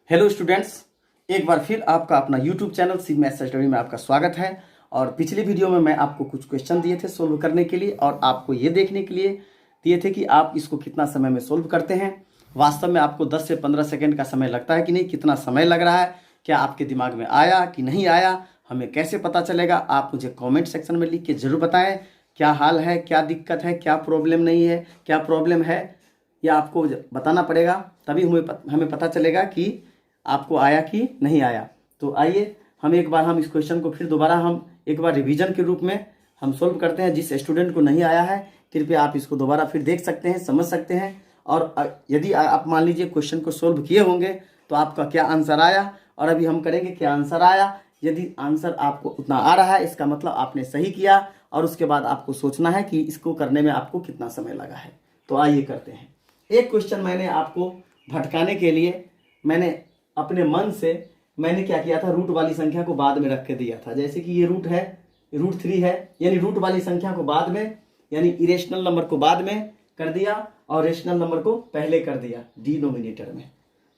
Hello students, एक बार फिर आपका अपना YouTube channel C maths study में आपका स्वागत है। और पिछली वीडियो में मैं आपको कुछ क्वेश्चन दिए थे सोल्व करने के लिए और आपको ये देखने के लिए दिए थे कि आप इसको कितना समय में सोल्व करते हैं। वास्तव में आपको 10 से 15 सेकंड का समय लगता है कि नहीं, कितना समय लग रहा है, क्या आपके दिमाग में आया कि नहीं आया, हमें कैसे पता चलेगा। आप मुझे कॉमेंट सेक्शन में लिख के ज़रूर बताएँ क्या हाल है, क्या दिक्कत है, क्या प्रॉब्लम नहीं है, क्या प्रॉब्लम है, या आपको बताना पड़ेगा, तभी हमें पता चलेगा कि आपको आया कि नहीं आया। तो आइए हम इस क्वेश्चन को फिर दोबारा हम एक बार रिवीजन के रूप में हम सोल्व करते हैं। जिस स्टूडेंट को नहीं आया है कृपया आप इसको दोबारा फिर देख सकते हैं, समझ सकते हैं। और यदि आप मान लीजिए क्वेश्चन को सोल्व किए होंगे तो आपका क्या आंसर आया, और अभी हम करेंगे क्या आंसर आया। यदि आंसर आपको उतना आ रहा है इसका मतलब आपने सही किया, और उसके बाद आपको सोचना है कि इसको करने में आपको कितना समय लगा है। तो आइए करते हैं। एक क्वेश्चन मैंने आपको भटकाने के लिए मैंने अपने मन से क्या किया था, रूट वाली संख्या को बाद में रख के दिया था। जैसे कि ये रूट है, रूट 3 है, यानी रूट वाली संख्या को बाद में, यानी इरेशनल नंबर को बाद में कर दिया और रेशनल नंबर को पहले कर दिया डिनोमिनेटर में।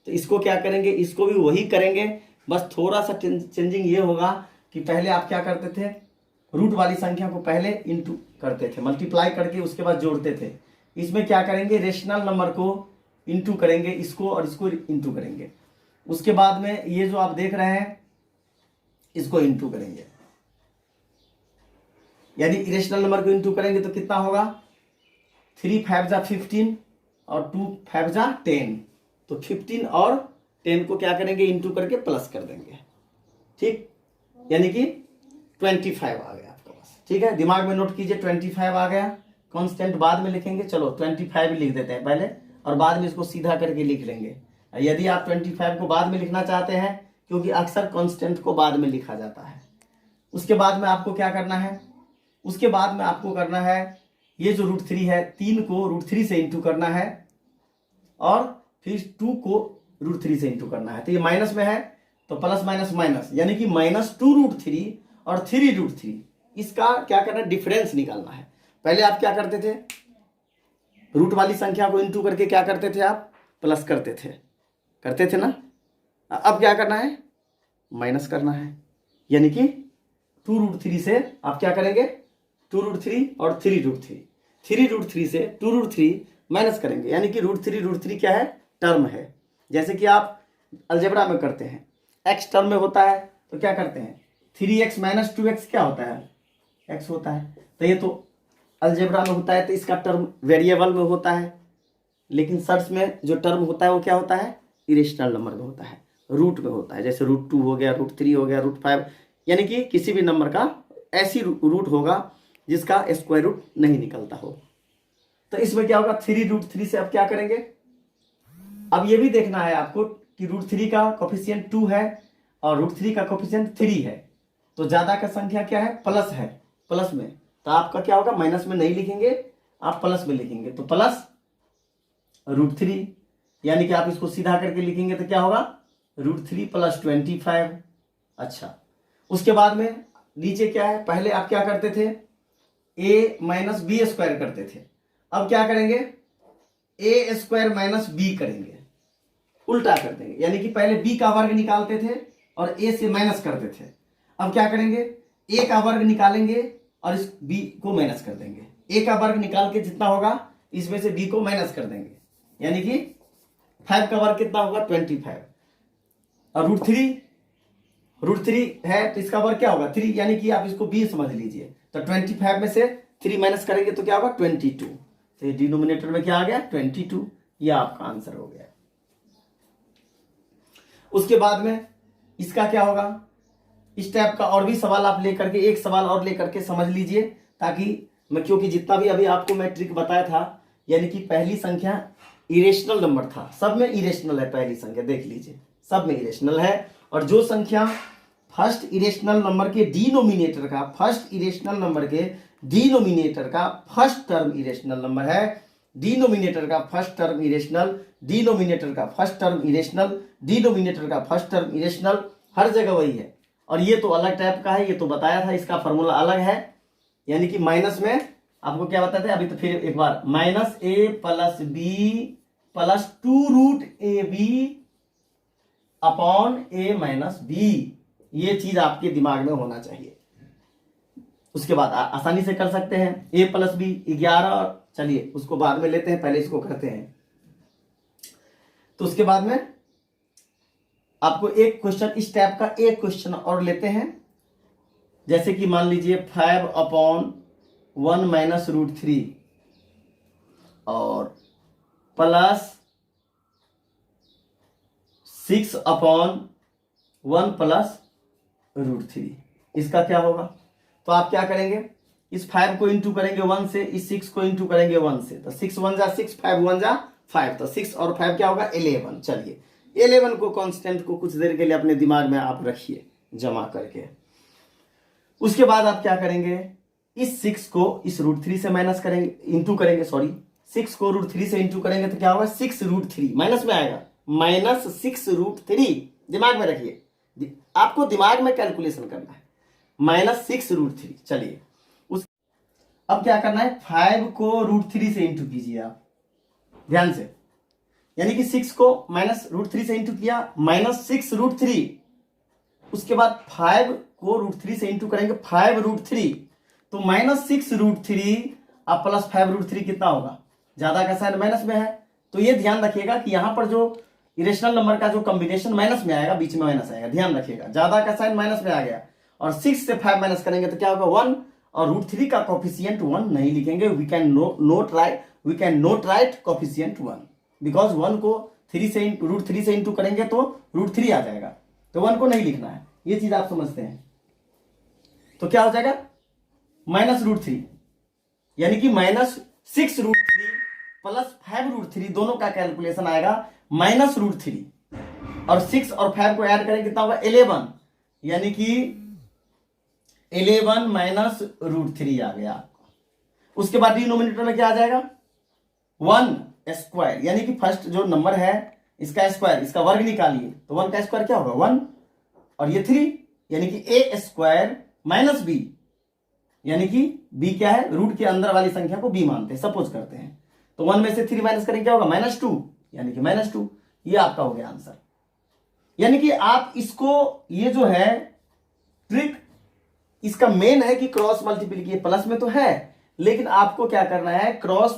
तो इसको क्या करेंगे, इसको भी वही करेंगे, बस थोड़ा सा चेंजिंग ये होगा कि पहले आप क्या करते थे, रूट वाली संख्या को पहले इंटू करते थे, मल्टीप्लाई करके उसके बाद जोड़ते थे। इसमें क्या करेंगे, रेशनल नंबर को इंटू करेंगे, इसको और इसको इंटू करेंगे। उसके बाद में ये जो आप देख रहे हैं इसको इंटू करेंगे, यानी इरेशनल नंबर को इंटू करेंगे तो कितना होगा, 3 5 जा 15 और 2 5 जा 10। तो 15 और 10 को क्या करेंगे, इंटू करके प्लस कर देंगे, ठीक, यानी कि 25 आ गया आपके पास। ठीक है, दिमाग में नोट कीजिए 25 आ गया। कांस्टेंट बाद में लिखेंगे, चलो 25 लिख देते हैं पहले और बाद में इसको सीधा करके लिख लेंगे। यदि आप 25 को बाद में लिखना चाहते हैं, क्योंकि अक्सर कांस्टेंट को बाद में लिखा जाता है। उसके बाद में आपको क्या करना है, उसके बाद में आपको करना है ये जो रूट 3 है, 3 को रूट 3 से इंटू करना है और फिर 2 को रूट 3 से इंटू करना है। तो ये माइनस में है तो प्लस माइनस माइनस, यानी कि -2 रूट 3 और 3 रूट 3, इसका क्या करना है, डिफरेंस निकालना है। पहले आप क्या करते थे, रूट वाली संख्या को इंटू करके क्या करते थे, आप प्लस करते थे ना। अब क्या करना है, माइनस करना है, यानी कि 2 रूट 3 से आप क्या करेंगे, 2 रूट 3 और 3 रूट 3, 3 रूट 3 से 2 रूट 3 माइनस करेंगे, यानी कि रूट 3 क्या है, टर्म है। जैसे कि आप अलजेब्रा में करते हैं, एक्स टर्म में होता है तो क्या करते हैं, 3x - 2x क्या होता है, x होता है। तो ये तो अलजेब्रा में होता है तो इसका टर्म वेरिएबल में होता है, लेकिन सर्च में जो टर्म होता है वो क्या होता है, इरेशनल नंबर में होता है, रूट में होता है। जैसे रूट 2 हो गया, रूट 3 हो गया, रूट 5, यानी कि किसी भी नंबर का ऐसी रूट होगा जिसका स्क्वायर रूट नहीं निकलता हो। तो इसमें क्या होगा, 3 रूट 3 से अब क्या करेंगे, अब ये भी देखना है आपको कि रूट 3 का कोफिशिएंट 2 है और रूट 3 का कोफिशिएंट 3 है, तो ज्यादा का संख्या क्या है, प्लस है, प्लस में। तो आपका क्या होगा, माइनस में नहीं लिखेंगे, आप प्लस में लिखेंगे। तो प्लस रूट 3, यानी कि आप इसको सीधा करके लिखेंगे तो क्या होगा, रूट 3 + 25। अच्छा, उसके बाद में नीचे क्या है, पहले आप क्या करते थे, a - b स्क्वायर करते थे। अब क्या करेंगे, a स्क्वायर - b करेंगे, उल्टा कर देंगे, यानी कि पहले b का वर्ग निकालते थे और a से माइनस करते थे। अब क्या करेंगे, a का वर्ग निकालेंगे और इस b को माइनस कर देंगे। a का वर्ग निकाल के जितना होगा इसमें से b को माइनस कर देंगे, यानी कि 5 का वर्ग कितना होगा, 25। और रूट 3 है तो इसका वर्ग क्या होगा, 3, यानी कि आप इसको b समझ लीजिए। तो 25 में से 3 माइनस करेंगे तो क्या होगा, 22। तो ये डिनोमिनेटर में क्या आ गया, 22। यह आपका आंसर हो गया। उसके बाद में इसका क्या होगा, इस टाइप का और भी सवाल आप लेकर के, एक सवाल और लेकर के समझ लीजिए, ताकि मैं, क्योंकि जितना भी अभी आपको मैं ट्रिक बताया था, यानी कि पहली संख्या इरेशनल नंबर था, सब में इरेशनल है, पहली संख्या देख लीजिए सब में इरेशनल है। और जो संख्या फर्स्ट इरेशनल नंबर के डिनोमिनेटर का, फर्स्ट इरेशनल नंबर के डिनोमिनेटर का फर्स्ट टर्म इरेशनल नंबर है, डिनोमिनेटर का फर्स्ट टर्म इरेशनल, डिनोमिनेटर का फर्स्ट टर्म इरेशनल, डिनोमिनेटर का फर्स्ट टर्म इरेशनल, हर जगह वही है। और ये तो अलग टाइप का है, ये तो बताया था, इसका फॉर्मूला अलग है। यानी कि माइनस में आपको क्या बताते हैं, अभी तो फिर एक बार, -a + b + 2 root ab upon A minus B, ये चीज आपके दिमाग में होना चाहिए। उसके बाद आसानी से कर सकते हैं ए प्लस बी 11, चलिए उसको बाद में लेते हैं, पहले इसको करते हैं। तो उसके बाद में आपको एक क्वेश्चन इस टाइप का एक क्वेश्चन और लेते हैं, जैसे कि मान लीजिए 5/1 माइनस रूट 3 और प्लस 6/1 प्लस रूट 3, इसका क्या होगा? तो आप क्या करेंगे, इस 5 को इंटू करेंगे 1 से, इस 6 को इंटू करेंगे 1 से, तो 6 1 जा 6, 5 1 जा 5, तो 6 और 5 क्या होगा? 11। चलिए 11 को कांस्टेंट को कुछ देर के लिए अपने दिमाग में आप रखिए जमा करके। उसके बाद आप क्या करेंगे, इस 6 को इस रूट 3 से माइनस करेंगे, इंटू करेंगे, सॉरी 6 को रूट 3 से इंटू करेंगे तो क्या होगा? 6 रूट 3 माइनस में आएगा, माइनस 6 रूट 3, दिमाग में रखिए, आपको दिमाग में कैलकुलेशन करना है, माइनस 6 रूट 3। चलिए अब क्या करना है, 5 को रूट 3 से इंटू कीजिए आप ध्यान से, यानी कि 6 को माइनस रूट 3 से इंटू किया, माइनस 6 रूट 3। उसके बाद 5 को रूट 3 से इंटू करेंगे 5 रूट 3, तो माइनस 6 रूट 3 अब प्लस 5 रूट 3 कितना होगा? ज्यादा का साइन माइनस में है, तो ये ध्यान रखिएगा कि यहां पर जो इरेशनल नंबर का जो कॉम्बिनेशन माइनस में आएगा, बीच में माइनस आएगा, ध्यान रखिएगा। ज्यादा का साइन माइनस में आ गया और 6 से 5 माइनस करेंगे तो क्या होगा? 1, और रूट 3 का कोफिशिएंट 1 नहीं लिखेंगे, we can not write coefficient 1, because 1 को रूट 3 से इंटू करेंगे तो रूट 3 आ जाएगा, तो 1 को नहीं लिखना है, ये चीज आप समझते हैं। तो क्या हो जाएगा? माइनस रूट 3, यानी कि माइनस 6 रूट 3 प्लस 5 रूट 3, दोनों का कैलकुलेशन आएगा माइनस रूट 3, और 6 और 5 को ऐड करेंगे कितना होगा? 11, यानी कि 11 माइनस रूट 3 आ गया आपको। उसके बाद डिनोमिनेटर में क्या आ जाएगा? 1 स्क्वायर, यानी कि फर्स्ट जो नंबर है इसका स्क्वायर, इसका वर्ग निकालिए, तो 1 का स्क्वायर क्या होगा? 1, और ये 3, यानी कि ए स्क्वायर माइनस बी, यानी कि बी क्या है? रूट के अंदर वाली संख्या को बी मानते हैं, सपोज करते हैं, तो 1 में से 3 माइनस करेंगे क्या होगा? -2, यानी कि -2, ये आपका हो गया आंसर। यानी कि आप इसको, ये जो है ट्रिक, इसका मेन है कि क्रॉस मल्टीप्लीकेशन, प्लस में तो है लेकिन आपको क्या करना है? क्रॉस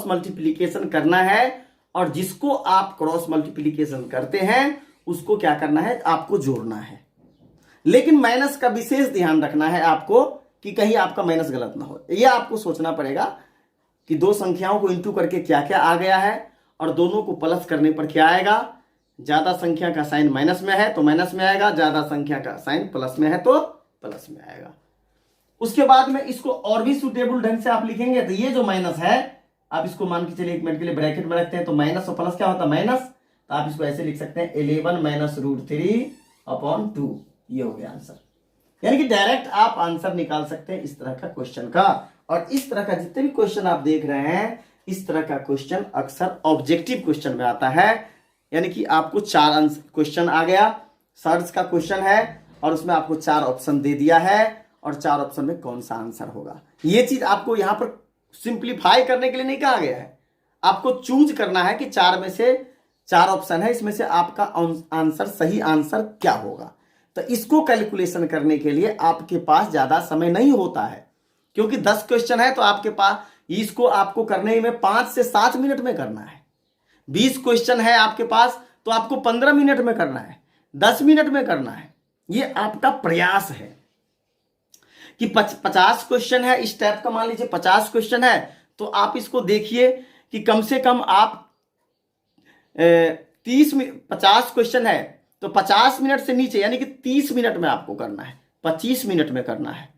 मल्टीप्लीकेशन करना है, और जिसको आप क्रॉस मल्टीप्लीकेशन करते हैं उसको क्या करना है? आपको जोड़ना है। लेकिन माइनस का विशेष ध्यान रखना है आपको कि कहीं आपका माइनस गलत ना हो, यह आपको सोचना पड़ेगा कि दो संख्याओं को इंटू करके क्या क्या आ गया है और दोनों को प्लस करने पर क्या आएगा। ज्यादा संख्या का साइन माइनस में है तो माइनस में आएगा, ज्यादा संख्या का साइन प्लस में है तो प्लस में आएगा। उसके बाद में इसको और भी सुटेबल ढंग से आप लिखेंगे तो ये जो माइनस है, आप इसको मान के चलिए एक मिनट के लिए ब्रैकेट में रखते हैं, तो माइनस और प्लस क्या होता है? माइनस। तो आप इसको ऐसे लिख सकते हैं 11 माइनस रूट 3/2, ये हो गया आंसर। यानी कि डायरेक्ट आप आंसर निकाल सकते हैं इस तरह का क्वेश्चन का। और इस तरह का जितने भी क्वेश्चन आप देख रहे हैं, इस तरह का क्वेश्चन अक्सर ऑब्जेक्टिव क्वेश्चन में आता है। यानी कि आपको 4 क्वेश्चन आ गया, सर्च का क्वेश्चन है और उसमें आपको 4 ऑप्शन दे दिया है और 4 ऑप्शन में कौन सा आंसर होगा। ये चीज आपको यहां पर सिंप्लीफाई करने के लिए नहीं कहा गया है, आपको चूज करना है कि 4 में से 4 ऑप्शन है, इसमें से आपका आंसर, सही आंसर क्या होगा। तो इसको कैलकुलेशन करने के लिए आपके पास ज्यादा समय नहीं होता है, क्योंकि 10 क्वेश्चन है तो आपके पास इसको आपको करने में 5 से 7 मिनट में करना है। 20 क्वेश्चन है आपके पास तो आपको 15 मिनट में करना है, 10 मिनट में करना है। ये आपका प्रयास है कि 50 क्वेश्चन है इस टाइप का, मान लीजिए 50 क्वेश्चन है तो आप इसको देखिए कि कम से कम आप 50 क्वेश्चन है तो 50 मिनट से नीचे, यानी कि 30 मिनट में आपको करना है, 25 मिनट में करना है।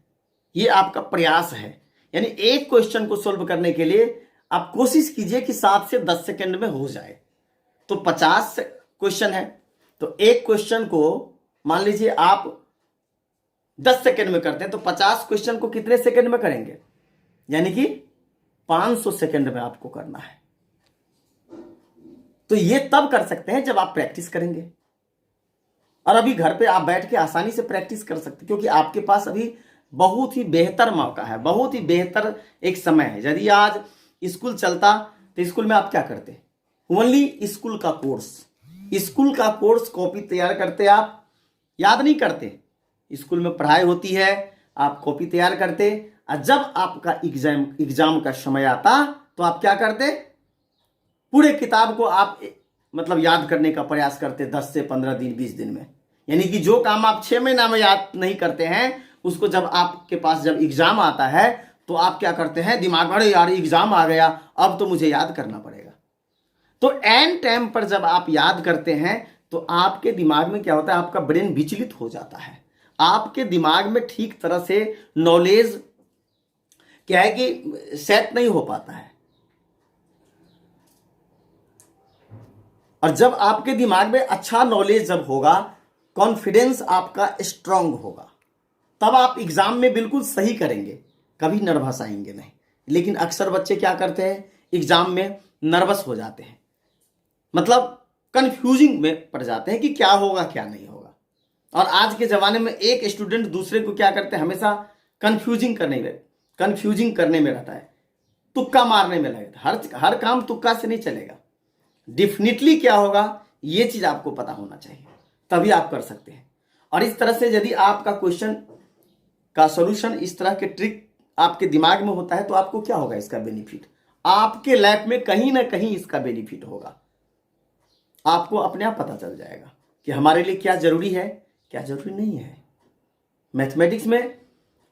ये आपका प्रयास है। यानी एक क्वेश्चन को सोल्व करने के लिए आप कोशिश कीजिए कि 7 से 10 सेकंड में हो जाए। तो 50 क्वेश्चन है तो एक क्वेश्चन को मान लीजिए आप 10 सेकंड में करते हैं तो 50 क्वेश्चन को कितने सेकंड में करेंगे, यानी कि 500 सेकंड में आपको करना है। तो ये तब कर सकते हैं जब आप प्रैक्टिस करेंगे, और अभी घर पे आप बैठ के आसानी से प्रैक्टिस कर सकते हैं, क्योंकि आपके पास अभी बहुत ही बेहतर मौका है, बहुत ही बेहतर एक समय है। यदि आज स्कूल चलता तो स्कूल में आप क्या करते? ओनली स्कूल का कोर्स, स्कूल का कोर्स कॉपी तैयार करते आप, याद नहीं करते। स्कूल में पढ़ाई होती है, आप कॉपी तैयार करते, और जब आपका एग्जाम का समय आता तो आप क्या करते, पूरे किताब को आप मतलब याद करने का प्रयास करते 10 से 15 दिन 20 दिन में। यानी कि जो काम आप 6 महीना में याद नहीं करते हैं, उसको जब आपके पास जब एग्जाम आता है तो आप क्या करते हैं, दिमाग में अरे यार एग्जाम आ गया, अब तो मुझे याद करना पड़ेगा। तो एंड टाइम पर जब आप याद करते हैं तो आपके दिमाग में क्या होता है, आपका ब्रेन विचलित हो जाता है, आपके दिमाग में ठीक तरह से नॉलेज क्या है कि सेट नहीं हो पाता है। और जब आपके दिमाग में अच्छा नॉलेज जब होगा, कॉन्फिडेंस आपका स्ट्रांग होगा, तब आप एग्जाम में बिल्कुल सही करेंगे, कभी नर्वस आएंगे नहीं। लेकिन अक्सर बच्चे क्या करते हैं, एग्जाम में नर्वस हो जाते हैं, मतलब कंफ्यूजिंग में पड़ जाते हैं कि क्या होगा क्या नहीं होगा। और आज के ज़माने में एक स्टूडेंट दूसरे को क्या करते हैं, हमेशा कंफ्यूजिंग करने में रहता है, तुक्का मारने में लगता है। हर काम तुक्का से नहीं चलेगा, डेफिनेटली क्या होगा ये चीज़ आपको पता होना चाहिए, तभी आप कर सकते हैं। और इस तरह से यदि आपका क्वेश्चन का सॉल्यूशन इस तरह के ट्रिक आपके दिमाग में होता है तो आपको क्या होगा, इसका बेनिफिट आपके लाइफ में कहीं ना कहीं इसका बेनिफिट होगा। आपको अपने आप पता चल जाएगा कि हमारे लिए क्या जरूरी है, क्या जरूरी नहीं है। मैथमेटिक्स में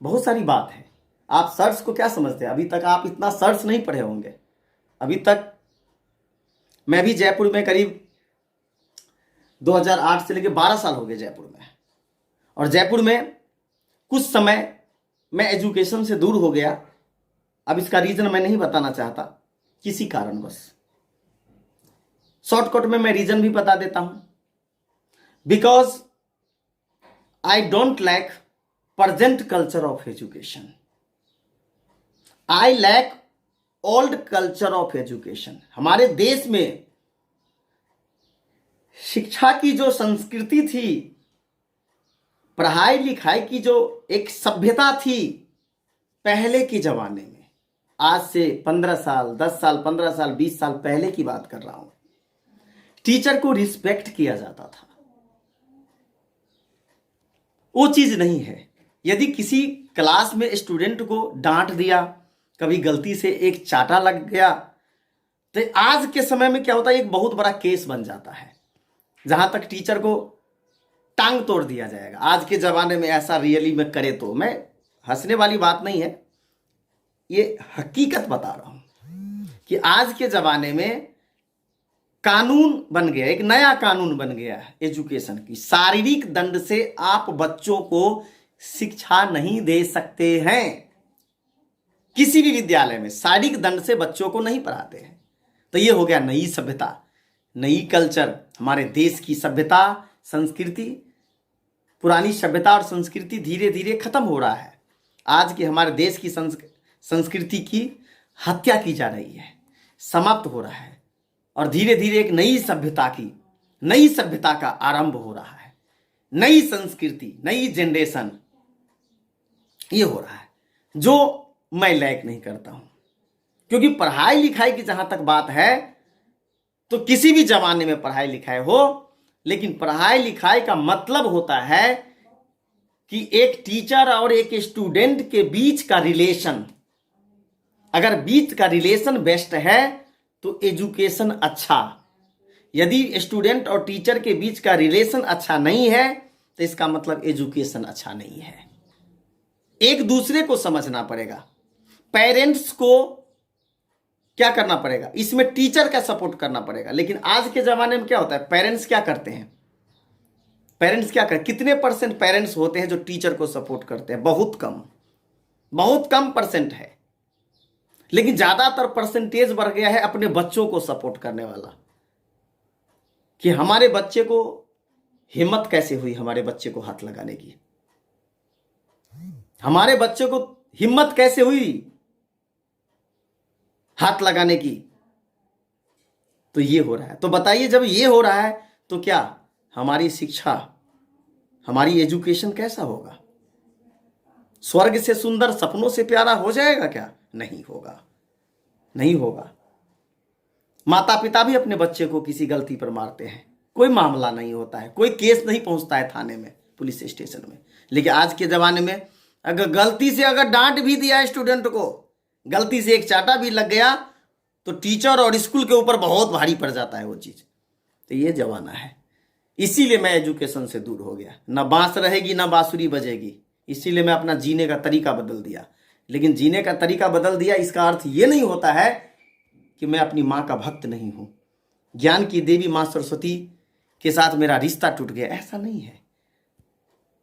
बहुत सारी बात है। आप सर्च को क्या समझते हैं, अभी तक आप इतना सर्च नहीं पढ़े होंगे। अभी तक मैं भी जयपुर में करीब 2008 से लेकर 12 साल हो गए जयपुर में, और जयपुर में कुछ समय मैं एजुकेशन से दूर हो गया। अब इसका रीजन मैं नहीं बताना चाहता, किसी कारणवश। शॉर्टकट में मैं रीजन भी बता देता हूं, because I don't like present culture of education, I like old culture of education. हमारे देश में शिक्षा की जो संस्कृति थी, पढ़ाई लिखाई की जो एक सभ्यता थी पहले के जमाने में, आज से 15 साल 10 साल 15 साल 20 साल पहले की बात कर रहा हूं, टीचर को रिस्पेक्ट किया जाता था। वो चीज नहीं है। यदि किसी क्लास में स्टूडेंट को डांट दिया, कभी गलती से एक चाटा लग गया, तो आज के समय में क्या होता है, एक बहुत बड़ा केस बन जाता है, जहां तक टीचर को टांग तोड़ दिया जाएगा। आज के जमाने में ऐसा रियली में करे तो, मैं हंसने वाली बात नहीं है, ये हकीकत बता रहा हूं कि आज के जमाने में कानून बन गया, एक नया कानून बन गया है एजुकेशन की। शारीरिक दंड से आप बच्चों को शिक्षा नहीं दे सकते हैं। किसी भी विद्यालय में शारीरिक दंड से बच्चों को नहीं पढ़ाते हैं। तो ये हो गया नई सभ्यता, नई कल्चर। हमारे देश की सभ्यता संस्कृति, पुरानी सभ्यता और संस्कृति धीरे धीरे खत्म हो रहा है। आज के हमारे देश की संस्कृति की हत्या की जा रही है, समाप्त हो रहा है, और धीरे धीरे एक नई सभ्यता का आरंभ हो रहा है। नई संस्कृति, नई जनरेशन, ये हो रहा है, जो मैं लाइक नहीं करता हूं। क्योंकि पढ़ाई लिखाई की जहां तक बात है, तो किसी भी जमाने में पढ़ाई लिखाई हो, लेकिन पढ़ाई लिखाई का मतलब होता है कि एक टीचर और एक स्टूडेंट के बीच का रिलेशन, अगर बीच का रिलेशन बेस्ट है तो एजुकेशन अच्छा। यदि स्टूडेंट और टीचर के बीच का रिलेशन अच्छा नहीं है तो इसका मतलब एजुकेशन अच्छा नहीं है। एक दूसरे को समझना पड़ेगा, पेरेंट्स को क्या करना पड़ेगा, इसमें टीचर का सपोर्ट करना पड़ेगा। लेकिन आज के जमाने में क्या होता है, पेरेंट्स क्या करते हैं, कितने परसेंट पेरेंट्स होते हैं जो टीचर को सपोर्ट करते हैं? बहुत कम परसेंट है। लेकिन ज्यादातर परसेंटेज बढ़ गया है अपने बच्चों को सपोर्ट करने वाला, कि हमारे बच्चे को हिम्मत कैसे हुई हमारे बच्चे को हाथ लगाने की, हमारे बच्चे को हिम्मत कैसे हुई हाथ लगाने की। तो ये हो रहा है। तो बताइए, जब ये हो रहा है तो क्या हमारी शिक्षा, हमारी एजुकेशन कैसा होगा? स्वर्ग से सुंदर, सपनों से प्यारा हो जाएगा क्या? नहीं होगा। माता पिता भी अपने बच्चे को किसी गलती पर मारते हैं, कोई मामला नहीं होता है, कोई केस नहीं पहुंचता है थाने में, पुलिस स्टेशन में। लेकिन आज के ज़माने में अगर गलती से अगर डांट भी दिया है स्टूडेंट को, गलती से एक चाटा भी लग गया, तो टीचर और स्कूल के ऊपर बहुत भारी पड़ जाता है वो चीज़। तो ये ज़माना है, इसीलिए मैं एजुकेशन से दूर हो गया। ना बांस रहेगी ना बांसुरी बजेगी, इसीलिए मैं अपना जीने का तरीका बदल दिया। लेकिन जीने का तरीका बदल दिया, इसका अर्थ ये नहीं होता है कि मैं अपनी माँ का भक्त नहीं हूँ, ज्ञान की देवी माँ सरस्वती के साथ मेरा रिश्ता टूट गया, ऐसा नहीं है।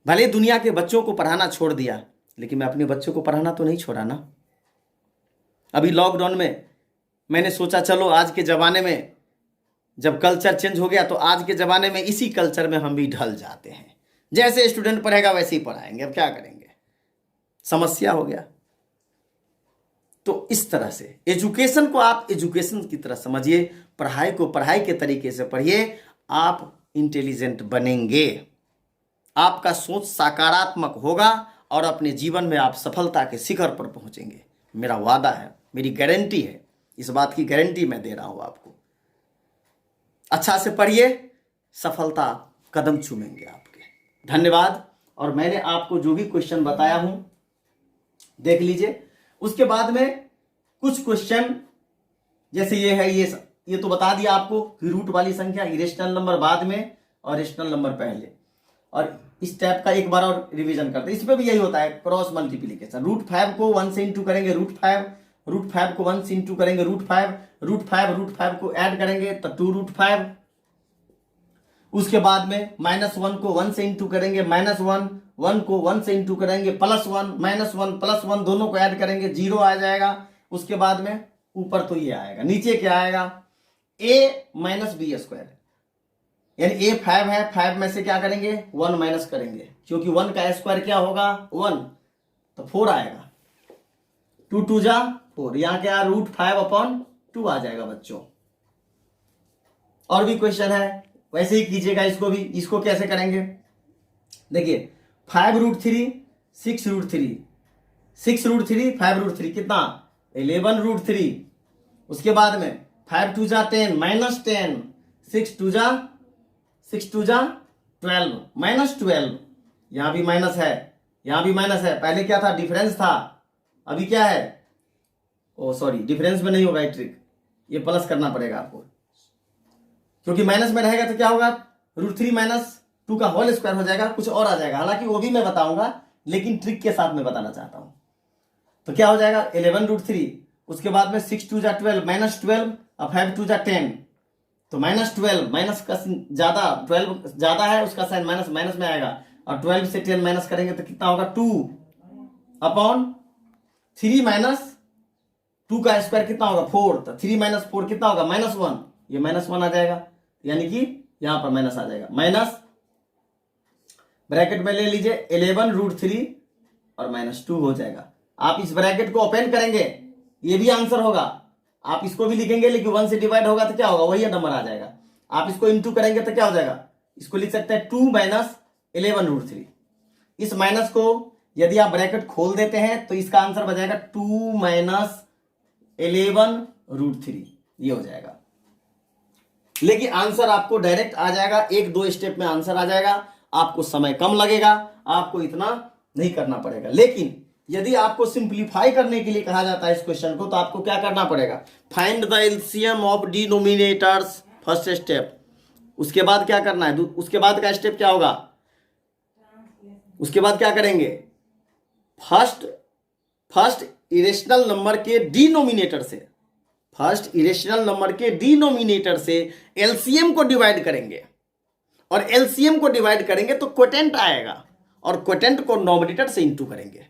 भले दुनिया के बच्चों को पढ़ाना छोड़ दिया, लेकिन मैं अपने बच्चों को पढ़ाना तो नहीं छोड़ा ना। अभी लॉकडाउन में मैंने सोचा चलो आज के ज़माने में जब कल्चर चेंज हो गया, तो आज के ज़माने में इसी कल्चर में हम भी ढल जाते हैं। जैसे स्टूडेंट पढ़ेगा वैसे ही पढ़ाएंगे, अब क्या करेंगे, समस्या हो गया। तो इस तरह से एजुकेशन को आप एजुकेशन की तरह समझिए, पढ़ाई को पढ़ाई के तरीके से पढ़िए, आप इंटेलिजेंट बनेंगे, आपका सोच सकारात्मक होगा और अपने जीवन में आप सफलता के शिखर पर पहुंचेंगे। मेरा वादा है, मेरी गारंटी है, इस बात की गारंटी मैं दे रहा हूं आपको। अच्छा से पढ़िए, सफलता कदम चूमेंगे आपके। धन्यवाद। और मैंने आपको जो भी क्वेश्चन बताया हूं देख लीजिए। उसके बाद में कुछ क्वेश्चन जैसे ये है, ये तो बता दिया आपको कि रूट वाली संख्या, इरेशनल नंबर बाद में और रेशनल नंबर पहले। और इस टाइप का एक बार और रिवीजन करते हैं। इसमें भी यही होता है, क्रॉस मल्टीप्लीकेशन। रूट 5 को 1 से इंटू करेंगे रूट 5, रूट 5 को 1 से इंटू करेंगे रूट 5, रूट 5 को ऐड करेंगे तो 2 रूट 5। उसके बाद में -1 को 1 से इंटू करेंगे -1, 1 को 1 से इंटू करेंगे +1, -1 +1 दोनों को ऐड करेंगे 0 आ जाएगा। उसके बाद में ऊपर तो ये आएगा, नीचे क्या आएगा, a - b²। यानी a 5 है, 5 में से क्या करेंगे 1 माइनस करेंगे, क्योंकि 1 का स्क्वायर क्या होगा 1, तो 4 आएगा। 2 2 जा 4, यहां क्या रूट 5/2 आ जाएगा बच्चों। और भी क्वेश्चन है, वैसे ही कीजिएगा इसको भी। इसको कैसे करेंगे देखिए, 5 रूट 3, 6 रूट 3, 6 रूट 3, 5 रूट 3 कितना 11 रूट 3। उसके बाद में 5 2 जा 10 -10, 6 2 जा 12 -12। यहां भी माइनस है, यहां भी माइनस है। पहले क्या था, डिफरेंस था, अभी क्या है, ओ सॉरी डिफरेंस में नहीं होगा ये ट्रिक, ये प्लस करना पड़ेगा आपको, क्योंकि माइनस में रहेगा तो क्या होगा, √3 - 2 का होल स्क्वायर हो जाएगा, कुछ और आ जाएगा। हालांकि वो भी मैं बताऊंगा, लेकिन ट्रिक के साथ मैं बताना चाहता हूं। तो क्या हो जाएगा 11 √3। उसके बाद में 6 2 जा 12 -12 और 5 2 जा 10, तो -12 माइनस का ज्यादा, 12 ज्यादा है, उसका साइन माइनस माइनस में आएगा। और 12 से 10 माइनस करेंगे तो कितना होगा 2/3 - 2 का स्क्वायर कितना होगा 4, तो 3 - 4 कितना होगा -1, ये -1 आ जाएगा, यानी कि यहां पर माइनस आ जाएगा। माइनस ब्रैकेट में ले लीजिए 11 √3 और -2 हो जाएगा। आप इस ब्रैकेट को ओपन करेंगे, ये भी आंसर होगा। आप इसको भी लिखेंगे, लेकिन 1 से डिवाइड होगा तो क्या होगा, वही नंबर आ जाएगा। आप इसको इंटू करेंगे तो क्या हो जाएगा, इसको लिख सकते हैं 2 - 11 √3। इस माइनस को यदि आप ब्रैकेट खोल देते हैं तो इसका आंसर बन जाएगा 2 - 11 √3, ये हो जाएगा। लेकिन आंसर आपको डायरेक्ट आ जाएगा, 1-2 स्टेप में आंसर आ जाएगा, आपको समय कम लगेगा, आपको इतना नहीं करना पड़ेगा। लेकिन यदि आपको सिंप्लीफाई करने के लिए कहा जाता है इस क्वेश्चन को, तो आपको क्या करना पड़ेगा, find the LCM of denominators, first step. उसके बाद क्या करना है, उसके बाद का स्टेप क्या होगा, उसके बाद क्या करेंगे, फर्स्ट इरेशनल नंबर के डिनोमिनेटर से, फर्स्ट इरेशनल नंबर के डिनोमिनेटर से एलसीएम को डिवाइड करेंगे, और एलसीएम को डिवाइड करेंगे तो क्वोटेंट आएगा, और क्वोटेंट को नॉमिनेटर से इंटू करेंगे,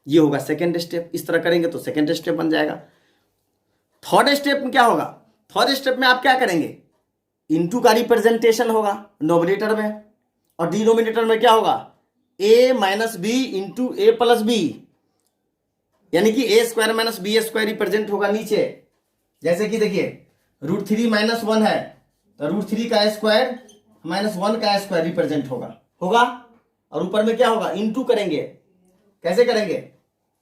ये होगा सेकेंड स्टेप। इस तरह करेंगे तो सेकेंड स्टेप बन जाएगा। थर्ड स्टेप में क्या होगा, थर्ड स्टेप में आप क्या करेंगे, इंटू का रिप्रेजेंटेशन होगा नॉमिनेटर में, और डिनोमिनेटर में क्या होगा, a - b into a + b, यानी कि a² - b² रिप्रेजेंट होगा नीचे। जैसे कि देखिए √3 - 1 है, तो √3 का स्क्वायर -1 का स्क्वायर रिप्रेजेंट होगा, और ऊपर में क्या होगा, इंटू करेंगे। कैसे करेंगे,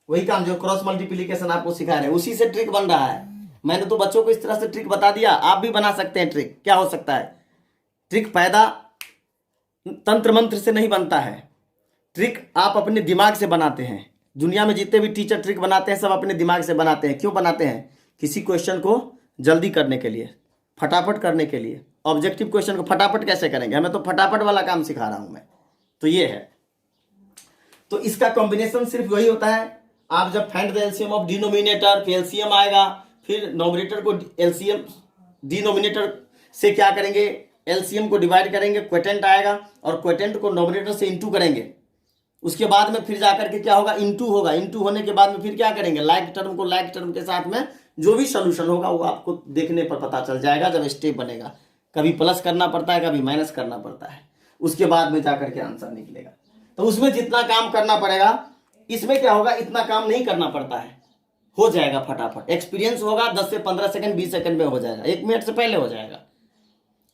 वही काम जो क्रॉस मल्टीप्लीकेशन आपको सिखा रहे हैं, उसी से ट्रिक बन रहा है। मैंने तो बच्चों को इस तरह से ट्रिक बता दिया, आप भी बना सकते हैं ट्रिक। क्या हो सकता है, ट्रिक पैदा तंत्र मंत्र से नहीं बनता है, ट्रिक आप अपने दिमाग से बनाते हैं। दुनिया में जितने भी टीचर ट्रिक बनाते हैं सब अपने दिमाग से बनाते हैं। क्यों बनाते हैं? किसी क्वेश्चन को जल्दी करने के लिए, फटाफट करने के लिए। ऑब्जेक्टिव क्वेश्चन को फटाफट कैसे करेंगे, हमें तो फटाफट वाला काम सिखा रहा हूं मैं। तो ये है, तो इसका कॉम्बिनेशन सिर्फ वही होता है। आप जब find the LCM of denominator, फिर एलसीएम आएगा, फिर नोमिनेटर को एलसीएम डिनोमिनेटर से क्या करेंगे, एलसीएम को डिवाइड करेंगे, क्वोटेंट आएगा और क्वोटेंट को नोमिनेटर से इंटू करेंगे। उसके बाद में फिर जाकर के क्या होगा, इंटू होगा। इंटू होने के बाद में फिर क्या करेंगे, लाइक टर्म को लाइक टर्म के साथ में जो भी सोल्यूशन होगा वो आपको देखने पर पता चल जाएगा जब स्टेप बनेगा। कभी प्लस करना पड़ता है, कभी माइनस करना पड़ता है, उसके बाद में जाकर के आंसर निकलेगा। तो उसमें जितना काम करना पड़ेगा, इसमें क्या होगा, इतना काम नहीं करना पड़ता है, हो जाएगा फटाफट। एक्सपीरियंस होगा 10 से 15 सेकंड 20 सेकंड में हो जाएगा, 1 मिनट से पहले हो जाएगा।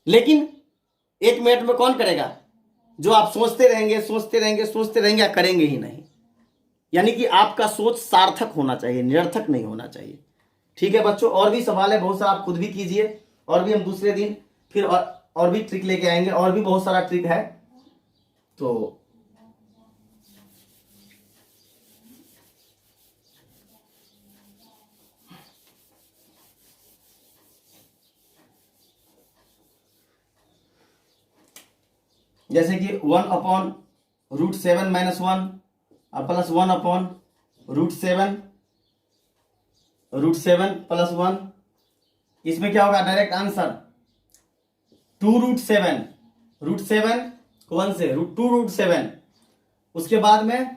लेकिन 1 मिनट में कौन करेगा? जो आप सोचते रहेंगे सोचते रहेंगे सोचते रहेंगे या करेंगे ही नहीं। यानी कि आपका सोच सार्थक होना चाहिए, निरर्थक नहीं होना चाहिए। ठीक है बच्चों, और भी सवाल है बहुत सारा, आप खुद भी कीजिए, और भी हम दूसरे दिन फिर और भी ट्रिक लेके आएंगे, और भी बहुत सारा ट्रिक है। तो जैसे कि 1/√7 - 1 प्लस 1/√7 √7 + 1, इसमें क्या होगा डायरेक्ट आंसर 2√7, √7 को 1 से 2√7। उसके बाद में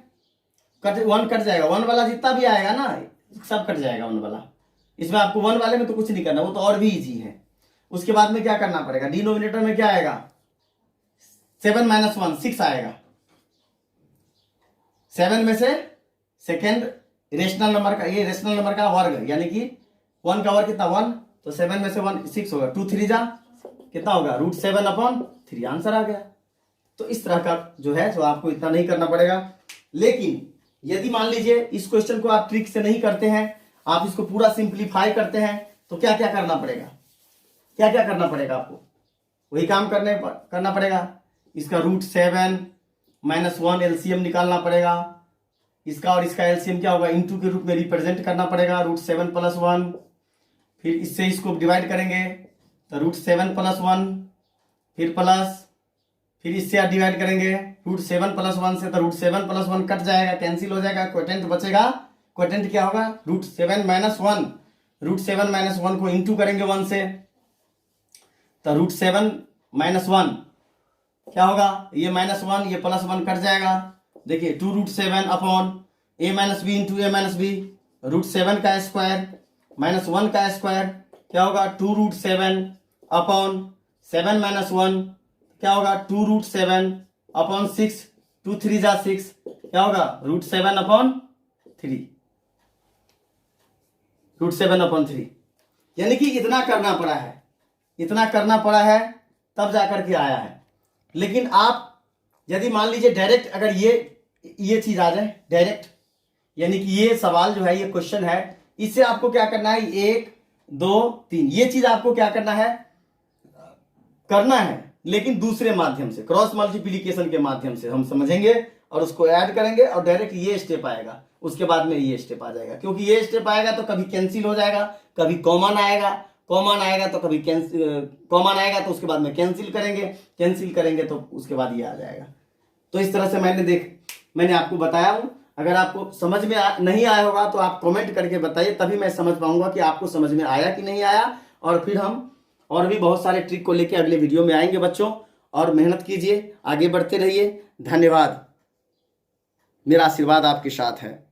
1 कट जाएगा, 1 वाला जितना भी आएगा ना सब कट जाएगा 1 वाला। इसमें आपको 1 वाले में तो कुछ नहीं करना, वो तो और भी इजी है। उसके बाद में क्या करना पड़ेगा, डिनोमिनेटर में क्या आएगा, 7 - 1 6 आएगा। 7 में से सेकेंड रेशनल नंबर का, ये रेशनल नंबर का वर्ग, यानी कि 1 का वर्ग कितना 1, तो 7 में से 1 6 होगा। 2 3 जा कितना होगा, √7/3 आंसर आ गया। तो इस तरह का जो है जो आपको इतना नहीं करना पड़ेगा। लेकिन यदि मान लीजिए इस क्वेश्चन को आप ट्रिक से नहीं करते हैं, आप इसको पूरा सिंप्लीफाई करते हैं, तो क्या क्या करना पड़ेगा, क्या क्या करना पड़ेगा आपको, वही काम करना पड़ेगा। इसका √7 - 1 एलसीएम निकालना पड़ेगा। इसका और इसका एलसीएम क्या होगा, इंटू के रूप में रिप्रेजेंट करना पड़ेगा, √7 + 1। फिर इससे इसको डिवाइड करेंगे तो √7 + 1, फिर प्लस, फिर इससे आप डिवाइड करेंगे √7 + 1 से, तो √7 + 1 कट जाएगा, कैंसिल हो जाएगा, क्वोटेंट बचेगा। क्वोटेंट क्या होगा, √7 - 1, √7 - 1 को इंटू करेंगे 1 से, तो √7 - 1 क्या होगा, ये -1 ये +1 कट जाएगा। देखिए 2√7/a - b into a - b, √7 का स्क्वायर -1 का स्क्वायर क्या होगा, 2√7/7 - 1 क्या होगा, 2√7/6, 2 3 जा 6 क्या होगा, √7/3, √7/3। यानी कि इतना करना पड़ा है, इतना करना पड़ा है तब जाकर के आया है। लेकिन आप यदि मान लीजिए डायरेक्ट अगर ये चीज आ जाए डायरेक्ट, यानी कि ये सवाल जो है, ये क्वेश्चन है, इससे आपको क्या करना है, 1 2 3 ये चीज आपको क्या करना है, लेकिन दूसरे माध्यम से, क्रॉस मल्टीप्लीकेशन के माध्यम से हम समझेंगे और उसको ऐड करेंगे और डायरेक्ट ये स्टेप आएगा, उसके बाद में ये स्टेप आ जाएगा। क्योंकि ये स्टेप आएगा तो कभी कैंसिल हो जाएगा, कभी कॉमन आएगा तो कभी कॉमन आएगा तो उसके बाद में कैंसिल करेंगे तो उसके बाद ये आ जाएगा। तो इस तरह से मैंने आपको बताया हूं। अगर आपको समझ में नहीं आया होगा तो आप कमेंट करके बताइए, तभी मैं समझ पाऊंगा कि आपको समझ में आया कि नहीं आया। और फिर हम और भी बहुत सारे ट्रिक को लेके अगले वीडियो में आएंगे बच्चों। और मेहनत कीजिए, आगे बढ़ते रहिए। धन्यवाद, मेरा आशीर्वाद आपके साथ है।